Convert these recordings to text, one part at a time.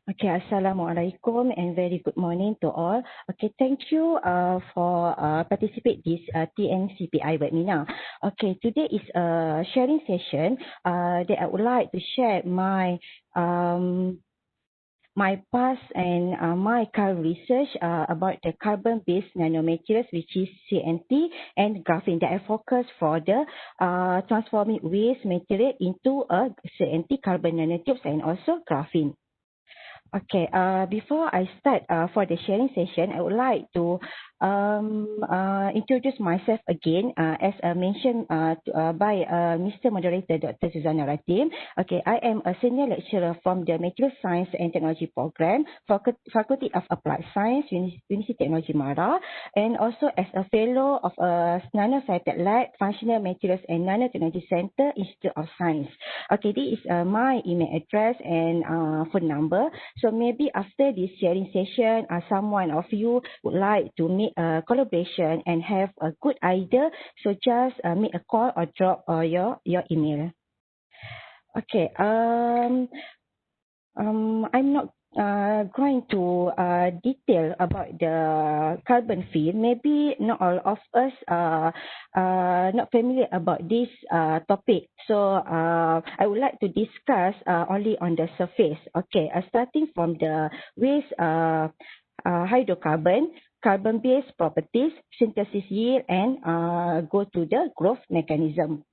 Okay, Assalamualaikum and very good morning to all. Okay, thank you for participate this TNCPI webinar. Okay, today is a sharing session that I would like to share my my past and my current research about the carbon-based nanomaterials, which is CNT and graphene, that I focus for the transforming waste material into a CNT carbon nanotubes and also graphene. Okay, before I start for the sharing session, I would like to introduce myself again, as mentioned by Mr. Moderator, Dr. Suzana Ratim. Okay, I am a senior lecturer from the Material Science and Technology Program, Faculty of Applied Science, University Technology Mara, and also as a fellow of Nanocyted Lab, Functional Materials and Nanotechnology Center, Institute of Science. Okay, this is my email address and phone number. So maybe after this sharing session, someone of you would like to make a collaboration and have a good idea. So just make a call or drop your email. Okay. I'm not going to detail about the carbon field. Maybe not all of us are not familiar about this topic. So I would like to discuss only on the surface. Okay, starting from the waste hydrocarbon, carbon-based properties, synthesis yield, and go to the growth mechanism.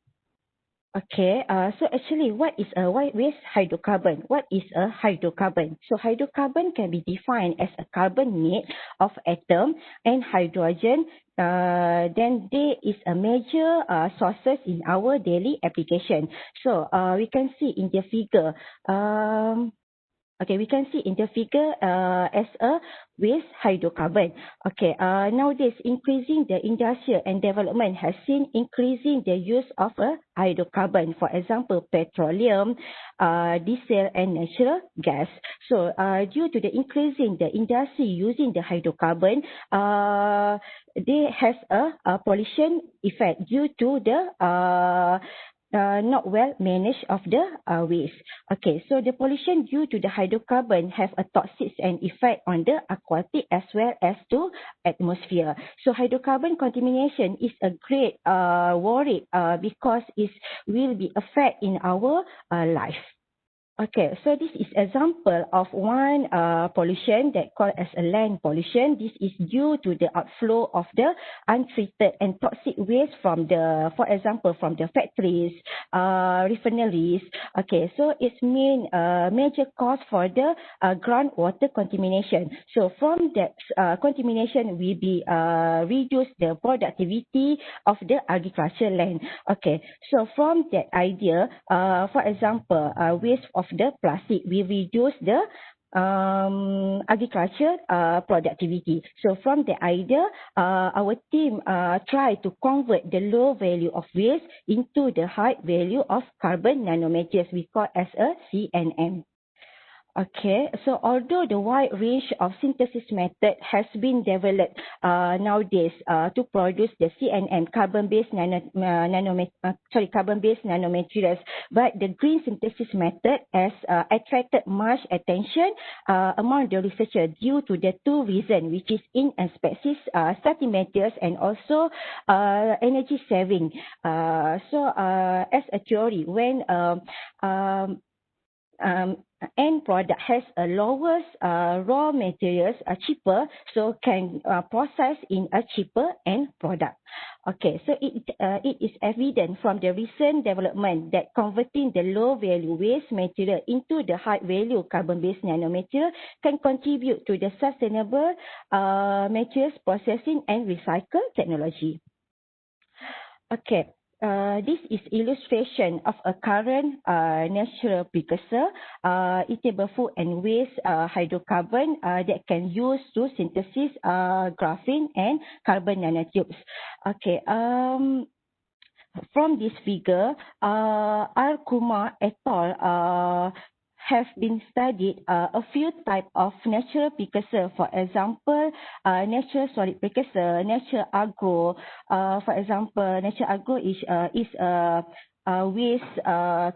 Okay, so actually what is a waste hydrocarbon? What is a hydrocarbon? So hydrocarbon can be defined as a carbon made of atom and hydrogen. Then there is a major sources in our daily application. So we can see in the figure. Okay, we can see in the figure as a waste hydrocarbon. Okay, nowadays increasing the industrial and development has seen increasing the use of a hydrocarbon. For example, petroleum, diesel and natural gas. So due to the increasing the industry using the hydrocarbon, there has a pollution effect due to the not well managed of the waste. Okay, so the pollution due to the hydrocarbon have a toxic and effect on the aquatic as well as to atmosphere. So hydrocarbon contamination is a great worry because it will be affect in our life. Okay, so this is example of one pollution that called as a land pollution. This is due to the outflow of the untreated and toxic waste from the, for example, from the factories, refineries. Okay, so it's main major cause for the groundwater contamination. So from that contamination, we be reduce the productivity of the agriculture land. Okay, so from that idea, for example, waste of the plastic, we reduce the agriculture productivity. So from the idea, our team try to convert the low value of waste into the high value of carbon nanomaterials, we call as a CNM. Okay, so although the wide range of synthesis method has been developed nowadays to produce the CNM, carbon-based carbon-based nanomaterials, but the green synthesis method has attracted much attention among the researchers due to the two reasons, which is inexpensive starting materials and also energy saving. So as a theory, when end product has a lowest raw materials are cheaper, so can process in a cheaper end product. Okay, so it is evident from the recent development that converting the low value waste material into the high value carbon based nanomaterial can contribute to the sustainable materials processing and recycle technology. Okay. This is illustration of a current natural precursor, eatable food and waste hydrocarbon that can use to synthesis graphene and carbon nanotubes. Okay. From this figure, R. Kumar et al. Have been studied a few types of natural precursor. For example, natural solid precursor, natural agro. For example, natural agro is waste,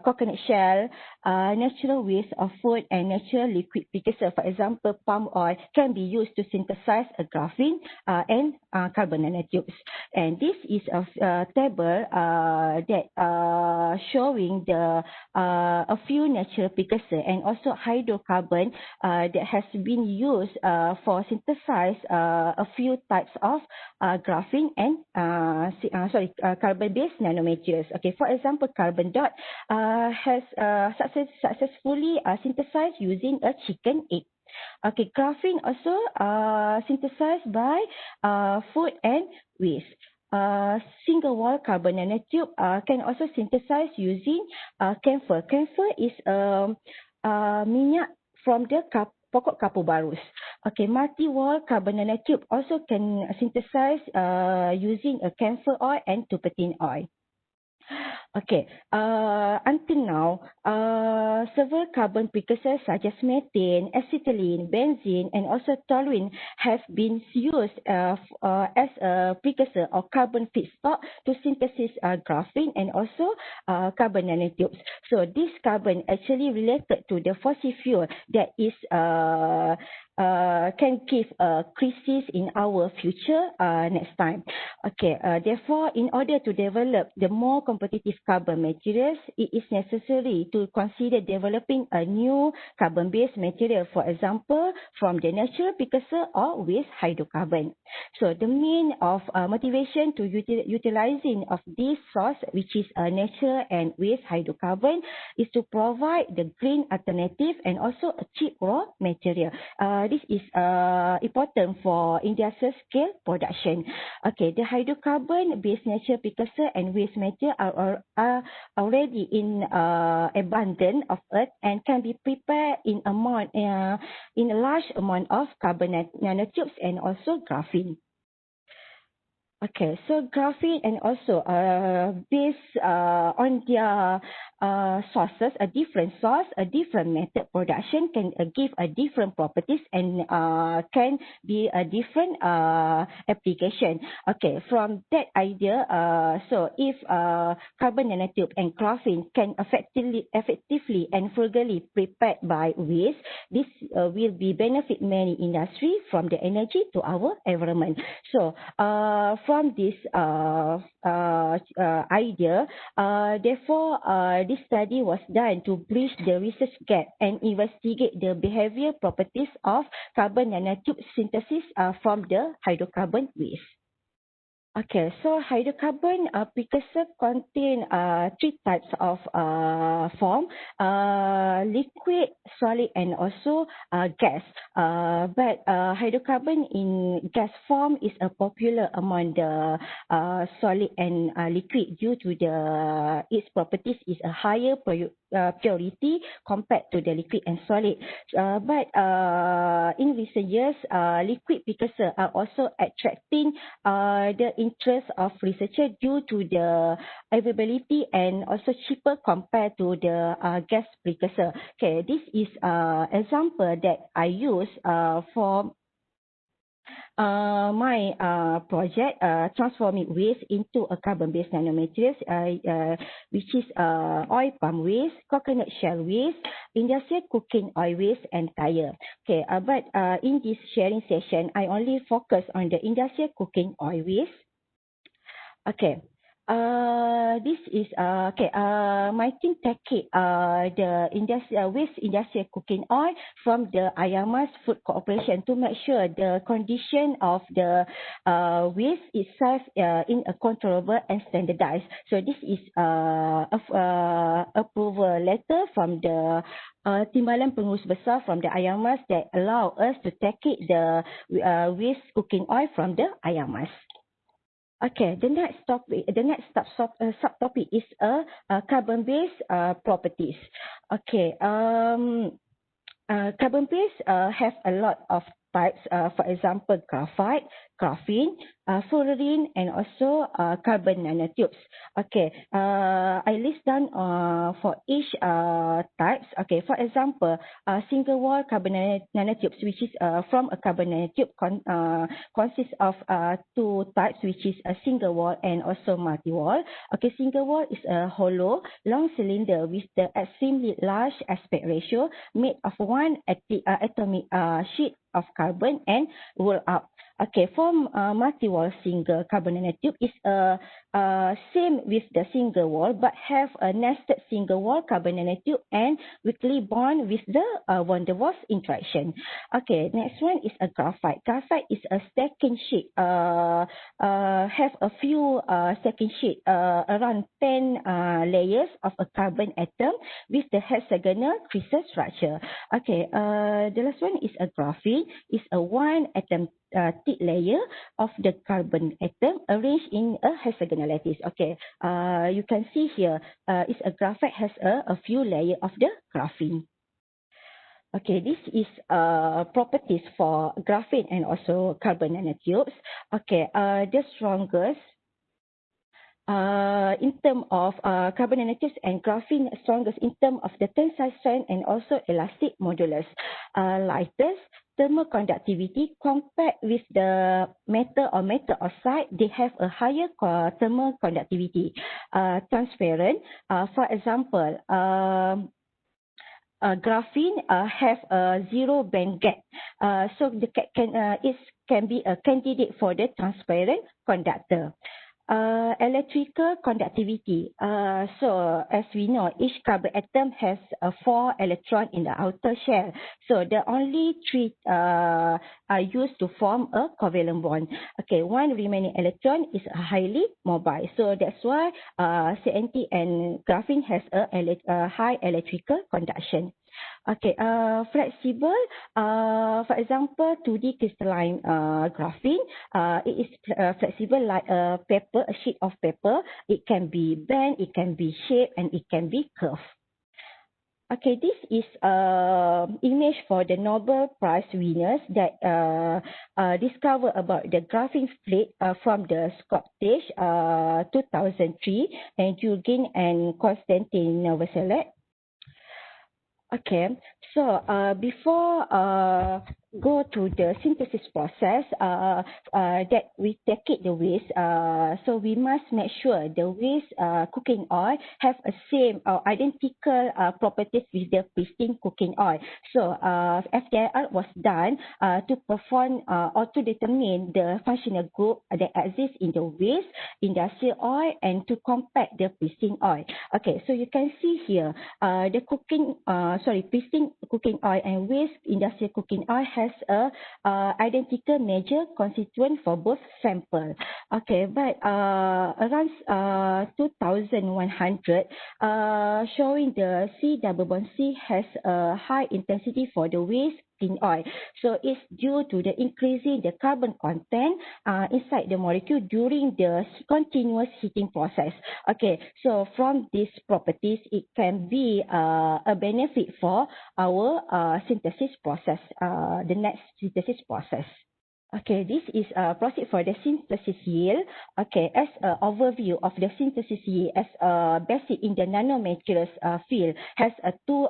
coconut shell, natural waste of food, and natural liquid precursor. For example, palm oil can be used to synthesize a graphene and carbon nanotubes. And this is a table that showing the a few natural precursor and also hydrocarbon that has been used for synthesize a few types of graphene and carbon-based nanomaterials. Okay, for example, carbon dot has successfully synthesized using a chicken egg. Okay, graphene also synthesized by food and waste. Single wall carbon nanotube can also synthesize using camphor. Camphor is minyak from the pokok kapur barus. Okay, multi-wall carbon nanotube also can synthesize using a camphor oil and turpentine oil. Okay, until now, several carbon precursors such as methane, acetylene, benzene, and also toluene have been used as a precursor or carbon feedstock to synthesis graphene and also carbon nanotubes. So this carbon actually related to the fossil fuel that is can give a crisis in our future next time. Okay, therefore, in order to develop the more competitive carbon materials, it is necessary to consider developing a new carbon-based material, for example, from the natural precursor or waste hydrocarbon. So the main of motivation to utilizing of this source, which is a natural and waste hydrocarbon, is to provide the green alternative and also a cheap raw material. This is important for industrial scale production. Okay, the hydrocarbon-based natural precursor and waste material are already in abundance of Earth and can be prepared in a large amount of carbon nanotubes and also graphene. Okay, so graphene and also based on their sources, a different source, a different method production can give a different properties and can be a different application. Okay, from that idea, so if carbon nanotube and graphene can effectively and frugally prepared by waste, this will be benefit many industry from the energy to our environment. So from this idea, therefore, this study was done to bridge the research gap and investigate the behavior properties of carbon nanotube synthesis from the hydrocarbon waste. Okay, so hydrocarbon precursor contain three types of form, liquid, solid, and also gas. But hydrocarbon in gas form is popular among the solid and liquid due to its properties is a higher purity compared to the liquid and solid. But in recent years, liquid precursor are also attracting the interest of researchers due to the availability and also cheaper compared to the gas precursor. Okay, this is example that I use for my project, transforming waste into a carbon-based nanomaterials, which is oil palm waste, coconut shell waste, industrial cooking oil waste, and tire. Okay, but in this sharing session, I only focus on the industrial cooking oil waste. Okay. This is my team take the waste industrial cooking oil from the Ayamas Food Corporation to make sure the condition of the waste itself in a controllable and standardized. So this is approval letter from the Timbalan Pengurus Besar from the Ayamas that allow us to take the waste cooking oil from the Ayamas. Okay, the next subtopic is carbon-based properties. Okay, carbon-based have a lot of types, for example, graphite, graphene, fluorine, and also carbon nanotubes. Okay, I list down for each types. Okay, for example, single wall carbon nanotubes, which is from a carbon nanotube consists of two types, which is a single wall and also multi-wall. Okay, single wall is a hollow, long cylinder with the extremely large aspect ratio made of one atomic sheet of carbon and roll up. Okay, for multi-wall single carbon nanotube is same with the single wall but have a nested single wall carbon nanotube and weakly bond with the van der Waals interaction. Okay, next one is a graphite. Graphite is a stacking sheet. Have a few stacking sheet around 10 layers of a carbon atom with the hexagonal crystal structure. Okay, the last one is a graphene. Is a one atom thick layer of the carbon atom arranged in a hexagonal lattice. Okay, you can see here, is a graphite has a few layers of the graphene. Okay, this is properties for graphene and also carbon nanotubes. Okay, the strongest in terms of carbon nanotubes and graphene, strongest in terms of the tensile strength and also elastic modulus. Lightest thermal conductivity compared with the metal or metal oxide, they have a higher thermal conductivity. Transparent, for example, graphene have a zero band gap, so the can be a candidate for the transparent conductor. Electrical conductivity. So as we know, each carbon atom has 4 electrons in the outer shell. So the only 3 are used to form a covalent bond. Okay, one remaining electron is highly mobile. So that's why CNT and graphene has a high electrical conduction. Okay, flexible, for example, 2D crystalline graphene, it is flexible like a paper, a sheet of paper. It can be bent, it can be shaped, and it can be curved. Okay, this is image for the Nobel Prize winners that discover about the graphene split from the Scottish 2003 and Jürgen and Konstantin Novoselov. Okay, so before go to the synthesis process that we take it the waste, so we must make sure the waste cooking oil have a same or identical properties with the pristine cooking oil. So FTIR was done to perform or to determine the functional group that exists in the waste industrial oil and to compare the pristine oil. Okay, so you can see here the pristine cooking oil and waste industrial cooking oil has a identical major constituent for both sample. Okay, but around 2100, showing the C double bond C has a high intensity for the waste cooking oil. So it's due to the increasing the carbon content inside the molecule during the continuous heating process. Okay, so from these properties, it can be a benefit for our synthesis process, the next synthesis process. Okay, this is proceed for the synthesis yield. Okay, as an overview of the synthesis yield as basic in the nanomaterials field has two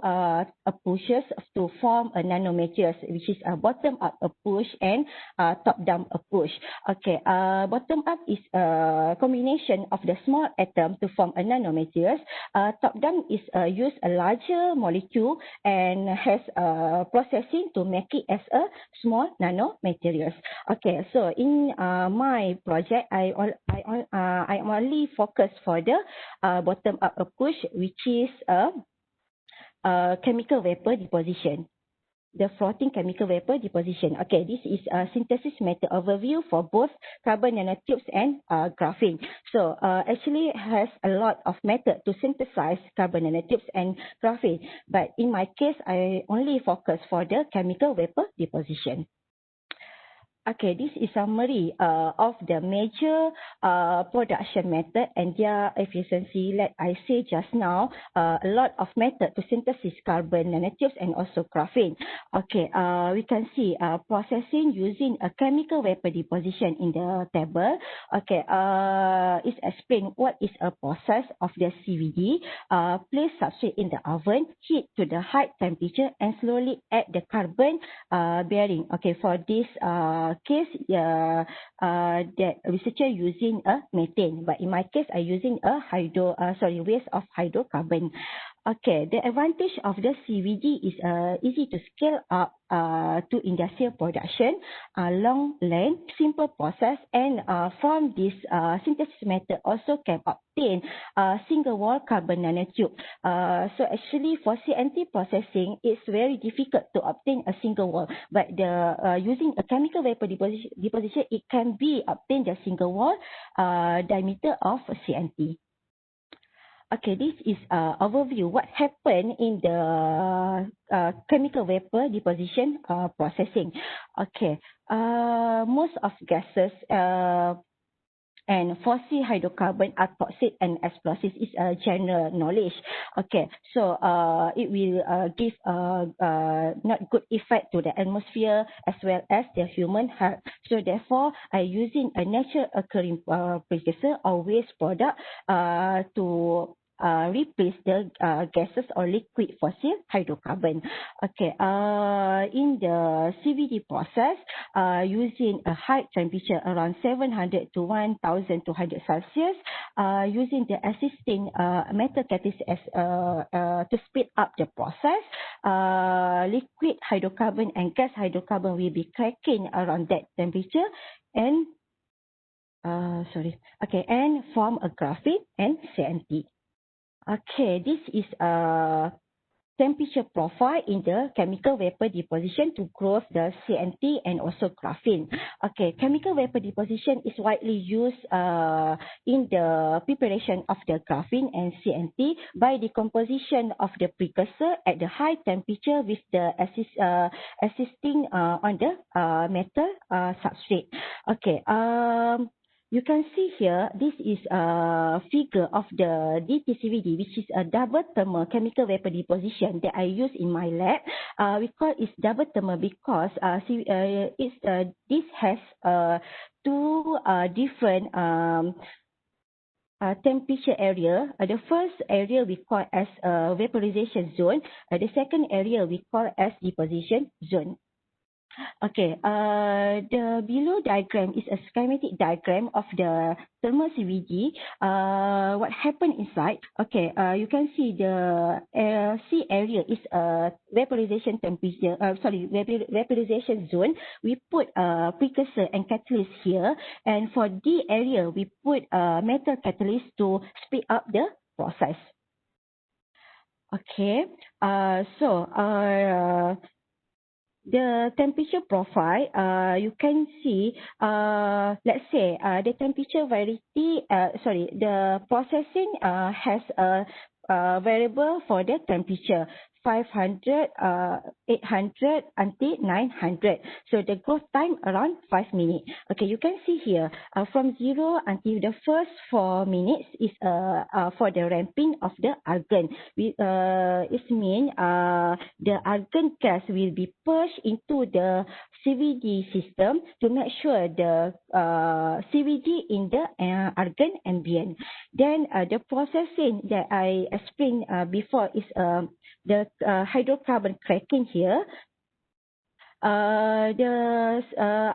approaches to form a nanomaterials, which is a bottom-up approach and top-down approach. Okay, bottom-up is a combination of the small atom to form a nanomaterials. Top-down is use a larger molecule and has processing to make it as a small nanomaterials. Okay, so in my project, I only focus for the bottom-up approach, which is chemical vapor deposition. The floating chemical vapor deposition. Okay, this is a synthesis method overview for both carbon nanotubes and graphene. So actually has a lot of method to synthesize carbon nanotubes and graphene. But in my case, I only focus for the chemical vapor deposition. Okay, this is summary of the major production method and their efficiency. Like I say just now, a lot of method to synthesis carbon nanotubes and also graphene. Okay, we can see processing using a chemical vapor deposition in the table. Okay, it's explained what is a process of the CVD. Place substrate in the oven, heat to the high temperature, and slowly add the carbon bearing. Okay, for this case, that researcher using a methane, but in my case, I using a waste of hydrocarbon. Okay, the advantage of the CVD is easy to scale up to industrial production, long length, simple process, and from this synthesis method also can obtain single wall carbon nanotube. So actually for CNT processing, it's very difficult to obtain a single wall, but using a chemical vapor deposition, it can be obtained the single wall diameter of CNT. Okay, this is overview what happened in the chemical vapor deposition processing. Okay, most of gases and fossil hydrocarbon are toxic and explosive is general knowledge. Okay, so it will give not good effect to the atmosphere as well as the human health. So therefore, I using a natural occurring precursor or waste product to replace the gases or liquid fossil hydrocarbon. Okay, in the CVD process, using a high temperature around 700 to 1200 Celsius, using the existing metal catalyst as to speed up the process, liquid hydrocarbon and gas hydrocarbon will be cracking around that temperature and and form a graphene and CNT. Okay, this is a temperature profile in the chemical vapor deposition to grow the CNT and also graphene. Okay, chemical vapor deposition is widely used in the preparation of the graphene and CNT by decomposition of the precursor at the high temperature with the assisting on the metal substrate. Okay, you can see here, this is a figure of the DTCVD, which is a double thermal chemical vapor deposition that I use in my lab. We call it double thermal because this has two different temperature area. The first area we call as vaporization zone. The second area we call as deposition zone. Okay, the below diagram is a schematic diagram of the thermal CVD. What happened inside? Okay, you can see the C area is a vaporization temperature. Vaporization zone. We put a precursor and catalyst here, and for D area we put a metal catalyst to speed up the process. Okay, the temperature profile, you can see, let's say, the temperature variety, the processing has a variable for the temperature, 500, 800 until 900. So the growth time around 5 minutes. Okay, you can see here, from 0 until the first 4 minutes is for the ramping of the argon. It means the argon gas will be pushed into the CVD system to make sure the CVD in the argon ambient. Then the processing that I explained before is the hydrocarbon cracking here. The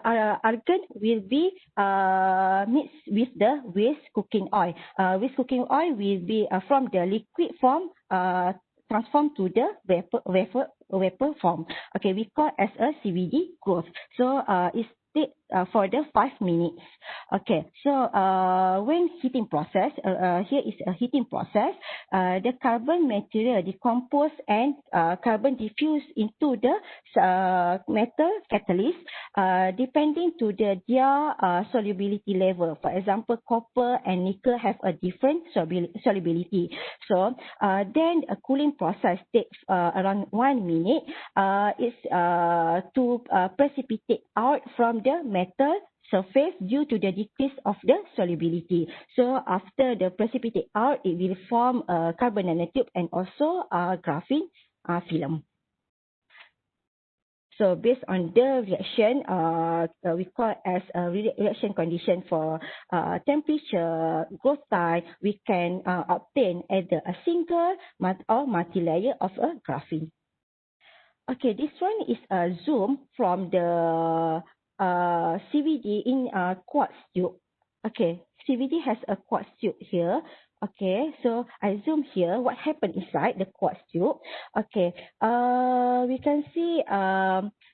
argon will be mixed with the waste cooking oil. Waste cooking oil will be from the liquid form transformed to the vapor form. Okay, we call as a CVD growth. So it's for the 5 minutes. Okay, so when heating process, here is a heating process, the carbon material decompose and carbon diffuse into the metal catalyst depending to their solubility level. For example, copper and nickel have a different solubility. So then a cooling process takes around 1 minute. Is to precipitate out from the metal surface due to the decrease of the solubility. So after the precipitate out, it will form a carbon nanotube and also a graphene film. So based on the reaction, we call as a reaction condition for temperature, growth time, we can obtain either a single or multi-layer of a graphene. Okay, this one is a zoom from the CVD in quartz tube. Okay, CVD has a quartz tube here. Okay, so I zoom here. What happened inside the quartz tube? Okay, we can see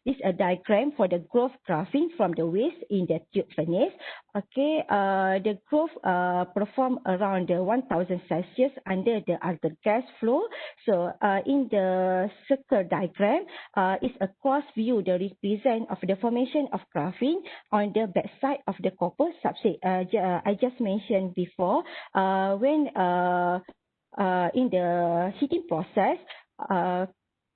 this is a diagram for the growth graphene from the waste in the tube furnace. Okay, the growth perform around the 1000 Celsius under the other gas flow. So in the circle diagram, is a cross view that represent of the formation of graphene on the backside of the copper substrate. I just mentioned before, when in the heating process,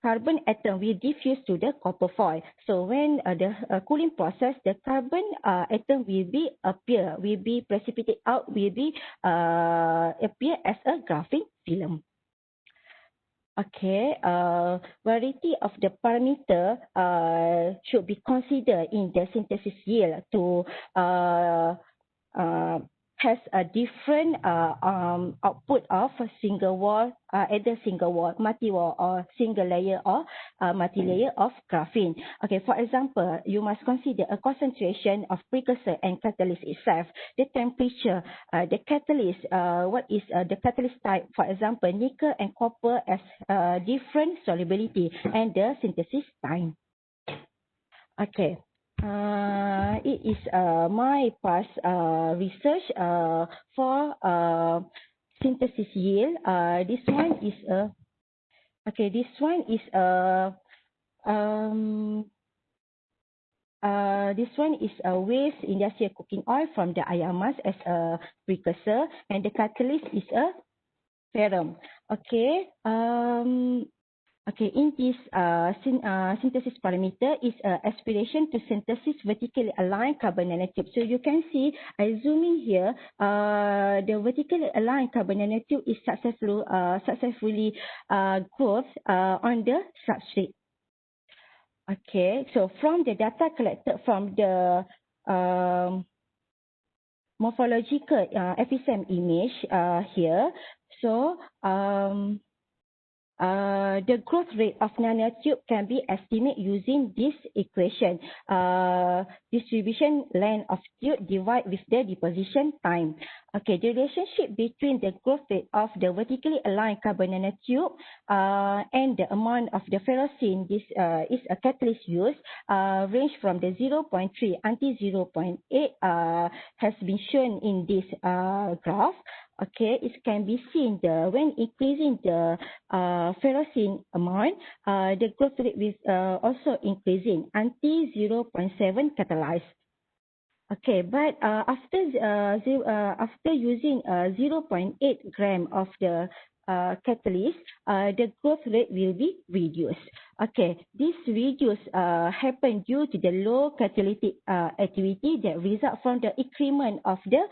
carbon atom will diffuse to the copper foil. So when the cooling process, the carbon atom will be precipitate out, will be appear as a graphene film. Okay, variety of the parameter should be considered in the synthesis yield to has a different output of a single wall, either single wall, multi-wall, or single layer or multi-layer of graphene. Okay, for example, you must consider a concentration of precursor and catalyst itself, the temperature, the catalyst, what is the catalyst type. For example, nickel and copper has different solubility, and the synthesis time. Okay. It is my past research for synthesis yield. This one is a waste industrial cooking oil from the ayamas as a precursor, and the catalyst is a ferrum. Okay. Okay, in this synthesis parameter is aspiration to synthesis vertically aligned carbon nanotube. So you can see, I zoom in here, the vertically aligned carbon nanotube is successfully growth on the substrate. Okay, so from the data collected from the morphological FSM image here, so the growth rate of nanotube can be estimated using this equation. Distribution length of tube divided with the deposition time. Okay, the relationship between the growth rate of the vertically aligned carbon nanotube and the amount of the ferrocene this is a catalyst used range from the 0.3 until 0.8 has been shown in this graph. Okay, it can be seen when increasing the ferrocene amount, the growth rate will also increasing until 0.7 catalyzed. Okay, but after using 0.8 gram of the catalyst, the growth rate will be reduced. Okay, this reduce happen due to the low catalytic activity that result from the increment of the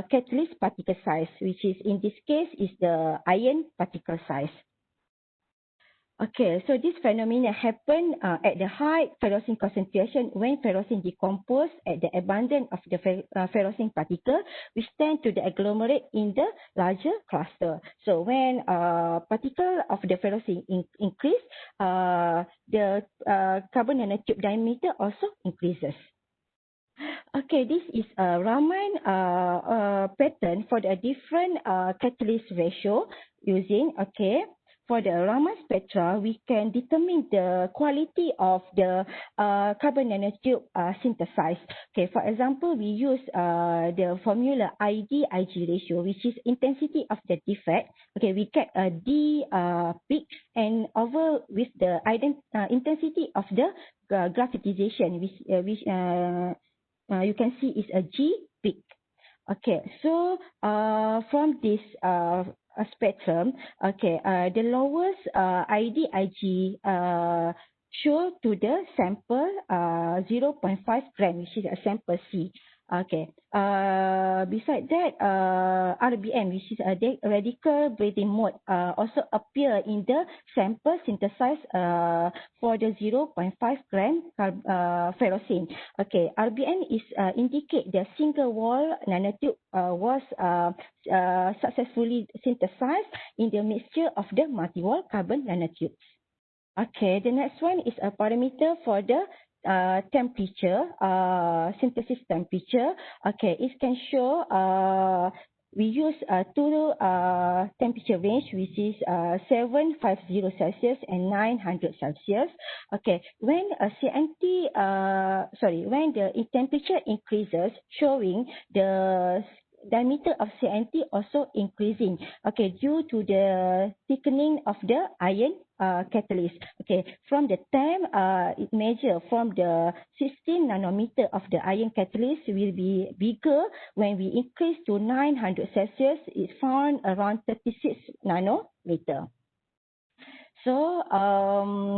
catalyst particle size, which is in this case is the iron particle size. Okay, so this phenomena happen at the high ferrocene concentration when ferrocene decompose at the abundance of the ferrocene particle, which tend to the agglomerate in the larger cluster. So when particle of the ferrocene increase, the carbon nanotube diameter also increases. Okay, this is a Raman pattern for the different catalyst ratio using, okay. for the Raman spectra, we can determine the quality of the carbon nanotube synthesized. Okay, for example, we use the formula ID-Ig ratio, which is intensity of the defect. Okay, we get a D peak, and over with the intensity of the graphitization, which you can see is a G peak. Okay, so from this spectrum, okay, the lowest ID-Ig show to the sample 0.5 gram, which is a sample C. Okay. Beside that, RBM, which is a radical breathing mode, also appear in the sample synthesized for the 0.5 gram ferrocene. Okay, RBM is indicate the single wall nanotube was successfully synthesized in the mixture of the multi-wall carbon nanotubes. Okay, the next one is a parameter for the temperature, synthesis temperature. Okay, it can show we use two temperature range, which is 750 Celsius and 900 Celsius. Okay, when a CNT, when the temperature increases, showing the diameter of CNT also increasing, okay, due to the thickening of the ion catalyst. Okay, from the time it measure from the 16 nanometer of the ion catalyst will be bigger. When we increase to 900 Celsius, it's found around 36 nanometer. So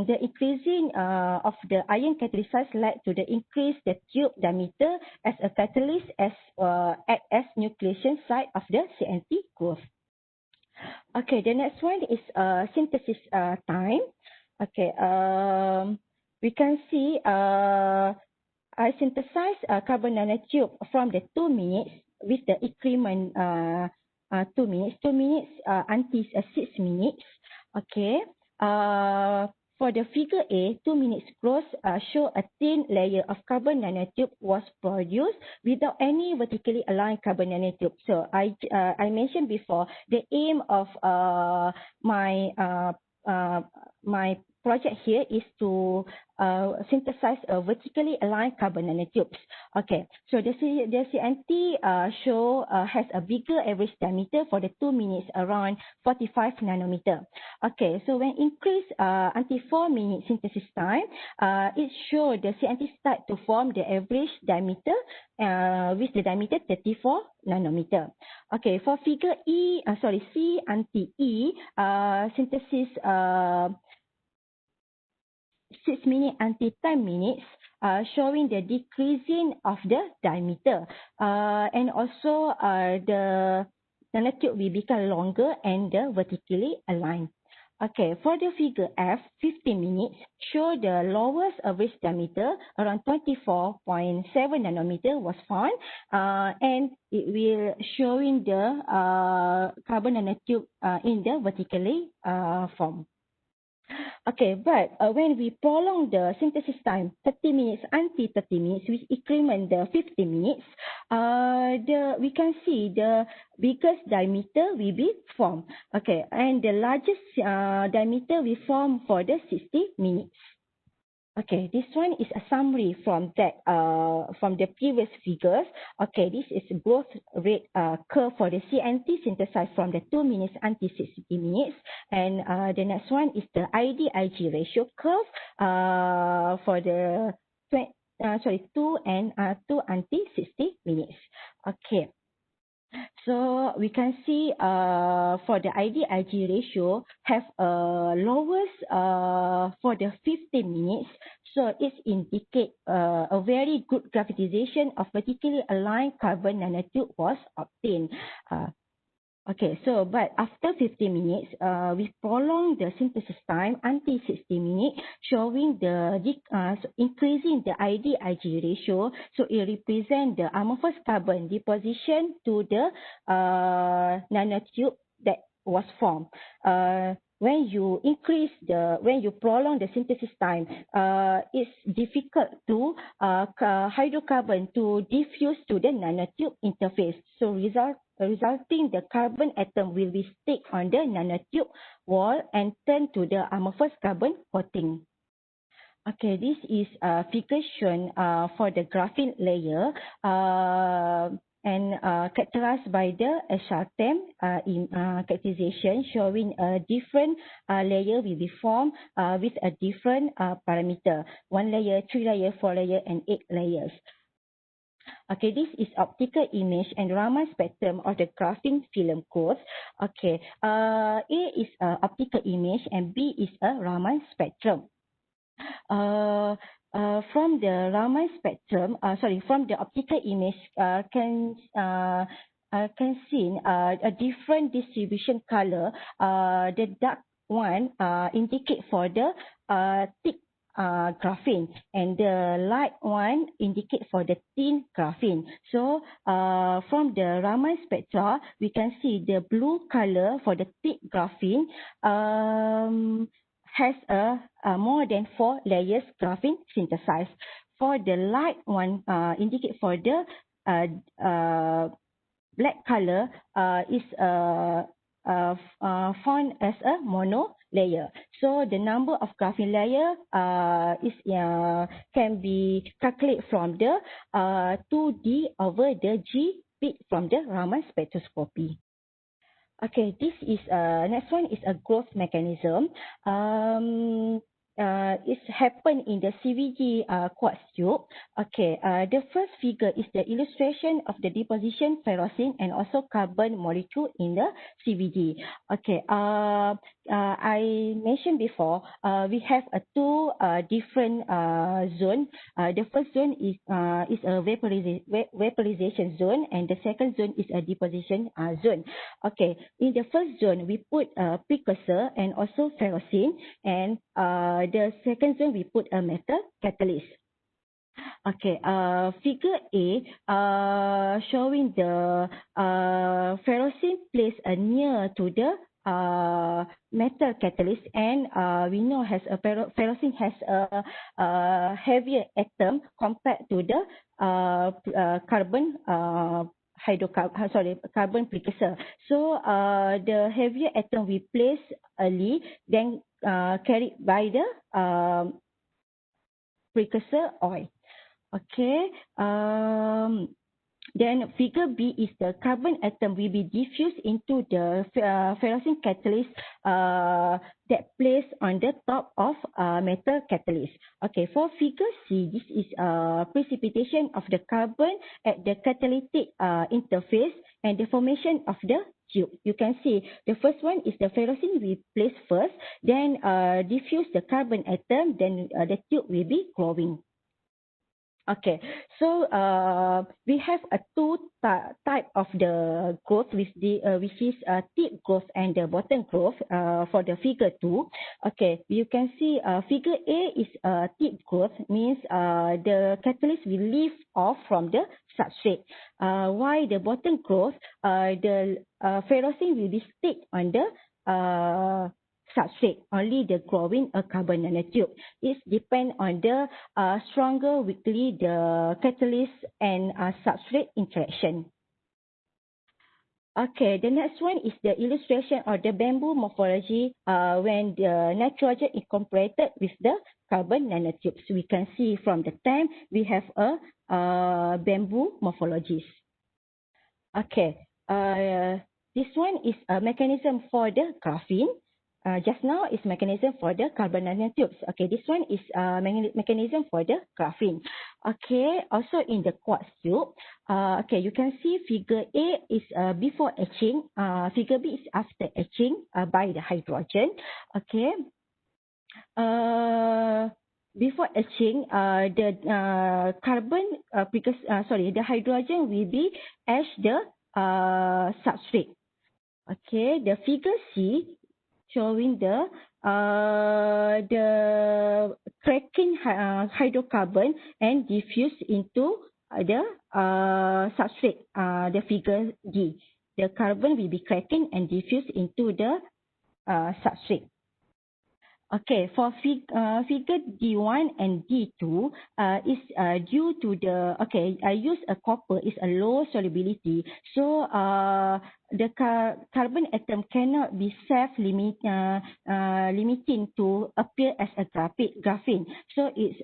the increasing of the ion catalyst size led to the increase the tube diameter as a catalyst act as nucleation site of the CNT growth. Okay, the next one is synthesis time. Okay, we can see I synthesize carbon nanotube from the 2 minutes with the increment 2 minutes. 2 minutes until 6 minutes. Okay. For the figure A, 2 minutes growth show a thin layer of carbon nanotube was produced without any vertically aligned carbon nanotube. So I mentioned before, the aim of my project here is to synthesize a vertically aligned carbon nanotubes. Okay, so the CNT show has a bigger average diameter for the 2 minutes, around 45 nanometer. Okay, so when increase until 4 minutes synthesis time, it show the CNT start to form the average diameter with the diameter 34 nanometer. Okay, for figure C until E, synthesis 6 minutes until 10 minutes, showing the decreasing of the diameter. And also the nanotube will become longer and vertically aligned. Okay, for the figure F, 15 minutes, show the lowest average diameter, around 24.7 nanometer was found, and it will showing the carbon nanotube in the vertically form. Okay, but when we prolong the synthesis time 30 minutes until 30 minutes, we increment the 50 minutes, we can see the biggest diameter will be formed. Okay, and the largest diameter will form for the 60 minutes. Okay, this one is a summary from that from the previous figures. Okay, this is growth rate curve for the CNT synthesized from the 2 minutes until 60 minutes, and the next one is the ID-Ig ratio curve for the 2 until 60 minutes. Okay. So we can see for the ID-Ig ratio have lowest for the 15 minutes. So it indicates a very good graphitization of vertically aligned carbon nanotube was obtained. Okay, so but after 15 minutes, we prolong the synthesis time until 60 minutes, showing the increasing the ID-Ig ratio. So it represents the amorphous carbon deposition to the nanotube that was formed. When you prolong the synthesis time, it's difficult to hydrocarbon to diffuse to the nanotube interface. So resulting the carbon atom will be stick on the nanotube wall and turn to the amorphous carbon coating. Okay, this is a figure shown for the graphene layer and characterized by the exaltem characterization, showing a different layer will be formed with a different parameter. 1 layer, 3 layer, 4 layer, and 8 layers. Okay, this is optical image and Raman spectrum of the graphene film quartz. Okay, A is a optical image and B is a Raman spectrum. From the Raman spectrum, from the optical image, can see a different distribution color. The dark one indicate for the thick graphene, and the light one indicate for the thin graphene. So from the Raman spectra, we can see the blue color for the thick graphene has a more than 4 layers graphene synthesized. For the light one indicate for the black color is found as a mono layer. So the number of graphene layer is can be calculated from the 2D over the G bit from the Raman spectroscopy. Okay, this is next one is a growth mechanism. It's happened in the CVD quartz tube. Okay, the first figure is the illustration of the deposition ferrocene and also carbon molecule in the CVD. Okay, I mentioned before we have two different zone. The first zone is a vaporization zone, and the second zone is a deposition zone. Okay, in the first zone we put a precursor and also ferrocene, and the second zone we put a metal catalyst. Okay, figure A showing the ferrocene placed near to the metal catalyst, and we know has a ferrocene has a heavier atom compared to the carbon carbon precursor. So the heavier atom we place early, then carried by the precursor oil. Okay. Then figure B is the carbon atom will be diffused into the ferrocene catalyst that placed on the top of metal catalyst. Okay, for figure C, this is precipitation of the carbon at the catalytic interface and the formation of the tube. You can see the first one is the ferrocene we place first, then diffuse the carbon atom, then the tube will be glowing. Okay, so we have a two type of the growth with the which is tip growth and the bottom growth for the figure 2. Okay, you can see figure A is tip growth, means the catalyst will lift off from the substrate. While the bottom growth, the ferrocene will be stick on the substrate, only the growing a carbon nanotube. It depends on the stronger weakly the catalyst and substrate interaction. Okay, the next one is the illustration of the bamboo morphology when the nitrogen incorporated with the carbon nanotubes. We can see from the time we have a bamboo morphologies. Okay, this one is a mechanism for the graphene. Just now is mechanism for the carbon nanotubes. Okay, this one is mechanism for the graphene. Okay, also in the quartz tube. Okay, you can see figure A is before etching. Figure B is after etching by the hydrogen. Okay. Before etching, the the hydrogen will be etch the substrate. Okay, the figure C showing the cracking hydrocarbon and diffuse into the substrate. The figure D, the carbon will be cracking and diffuse into the substrate. Okay, for figure D1 and D2 is due to the, okay, I use a copper is a low solubility. So the carbon atom cannot be limiting to appear as a graphene. So it's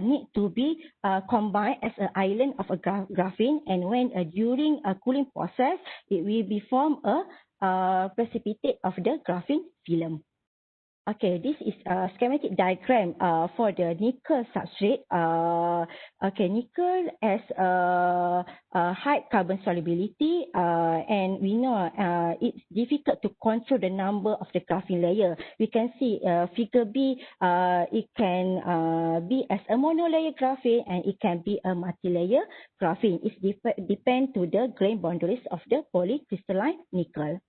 need to be combined as an island of a graphene, and when during a cooling process, it will be form a precipitate of the graphene film. Okay, this is a schematic diagram for the nickel substrate. Okay, nickel has a high carbon solubility, and we know it's difficult to control the number of the graphene layer. We can see figure B, it can be as a monolayer graphene, and it can be a multi-layer graphene. It depends to the grain boundaries of the polycrystalline nickel.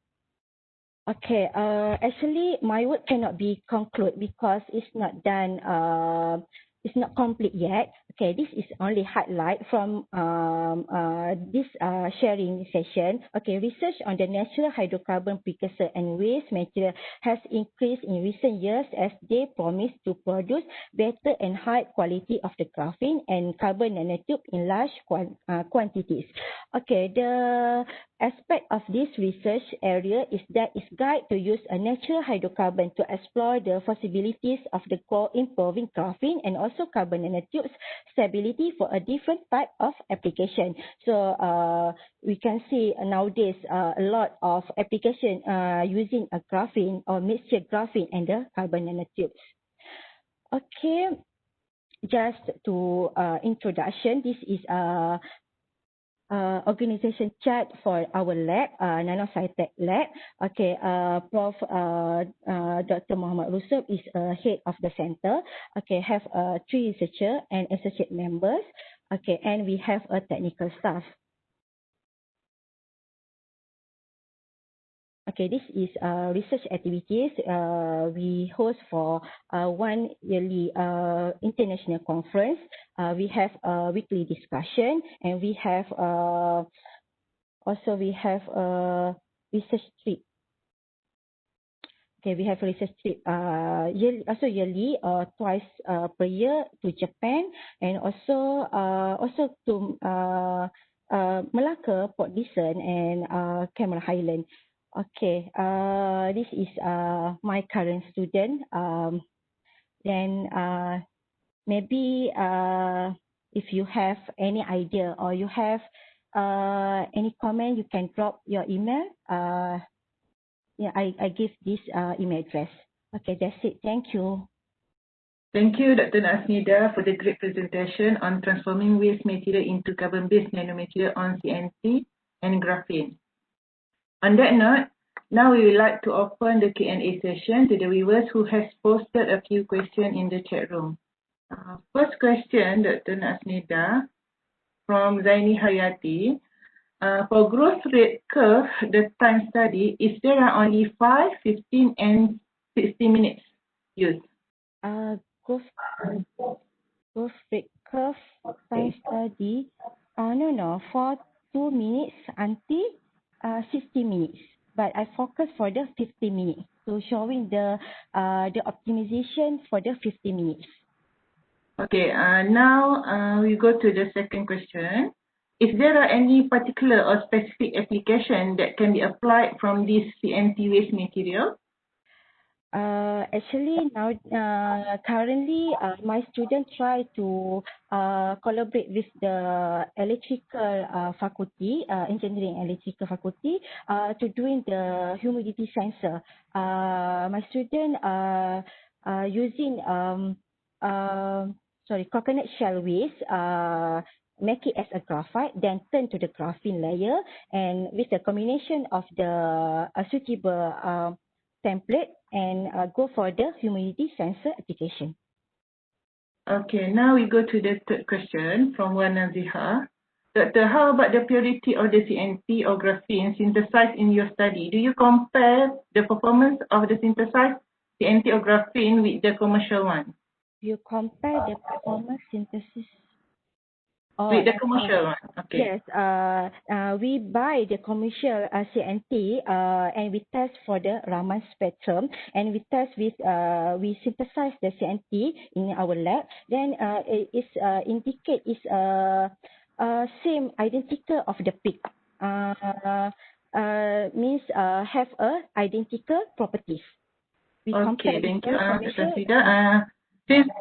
Okay, actually my work cannot be concluded because it's not done, it's not complete yet. Okay, this is only highlight from this sharing session. Okay, research on the natural hydrocarbon precursor and waste material has increased in recent years as they promise to produce better and high quality of the graphene and carbon nanotube in large quantities. Okay, the aspect of this research area is that it's guide to use a natural hydrocarbon to explore the possibilities of the improving graphene and also carbon nanotubes stability for a different type of application. So we can see nowadays a lot of application using a graphene or mixture graphene and the carbon nanotubes. Okay, just to introduction, this is organization chart for our lab, Nanoscience lab. Okay, Prof. Dr. Muhammad Rusuf is head of the center. Okay, have 3 researcher and associate members. Okay, and we have a technical staff. Okay, this is research activities we host for 1 yearly international conference. We have a weekly discussion, and we have also we have a research trip. Okay, we have a research trip yearly twice per year to Japan, and also to Malacca, Port Dickson, and Cameron Highland. Okay, this is my current student. Then maybe if you have any idea or you have any comment, you can drop your email. Yeah, I give this email address. Okay, that's it. Thank you. Thank you, Dr. Asnida, for the great presentation on transforming waste material into carbon-based nanomaterial on CNT and graphene. On that note, now we would like to open the Q&A session to the viewers who has posted a few questions in the chat room. First question, Dr. Asnida, from Zaini Hayati. For growth rate curve, the time study, is there are only 5, 15, and 60 minutes used? Growth rate curve time study. No, for 2 minutes until 60 minutes. But I focus for the 50 minutes. So showing the optimization for the 50 minutes. Okay, now we go to the second question. Is there any particular or specific application that can be applied from this CNT waste material? Actually, now currently my students try to collaborate with the electrical faculty, engineering electrical faculty, to doing the humidity sensor. My student using coconut shell waste, make it as a graphite, then turn to the graphene layer, and with the combination of the suitable template, and go for the humidity sensor application. Okay, now we go to the third question from Wanaziha. Doctor, how about the purity of the CNT or graphene synthesized in your study? Do you compare the performance of the synthesized CNT or graphene with the commercial one? You compare the performance synthesis. With the commercial one. Okay. Yes, we buy the commercial CNT and we test for the Raman spectrum, and we synthesize the CNT in our lab. Then it is indicate is same identical of the peak. Means have a identical properties. We compare Okay, thank you, the Dr. commercial.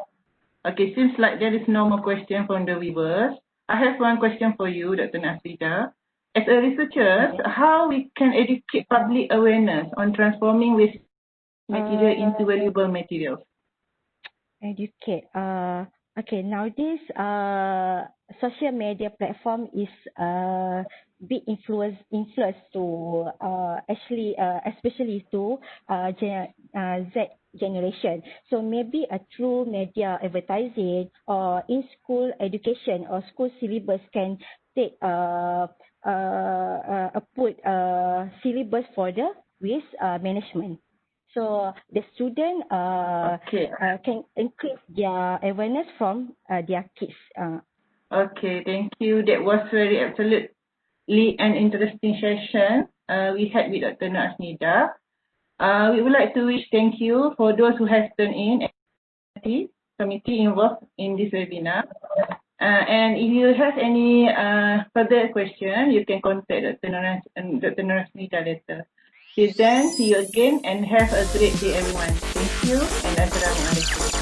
Since like there is no more question from the viewers, I have one question for you, Dr. Asnida. As a researcher, how we can educate public awareness on transforming waste material into valuable materials? Educate. Okay, nowadays social media platform is big influence to actually especially to Z generation. So maybe a true media advertising or in school education or school syllabus can take put syllabus for the waste management. So the student can increase their awareness from their kids. Okay, thank you. That was very absolutely an interesting session we had with Dr. Noor Asnida. We would like to wish thank you for those who have turned in and committee involved in this webinar. And if you have any further question, you can contact Dr. Noor Asnida later. Till then, see you again and have a great day, everyone. Thank you and Assalamualaikum.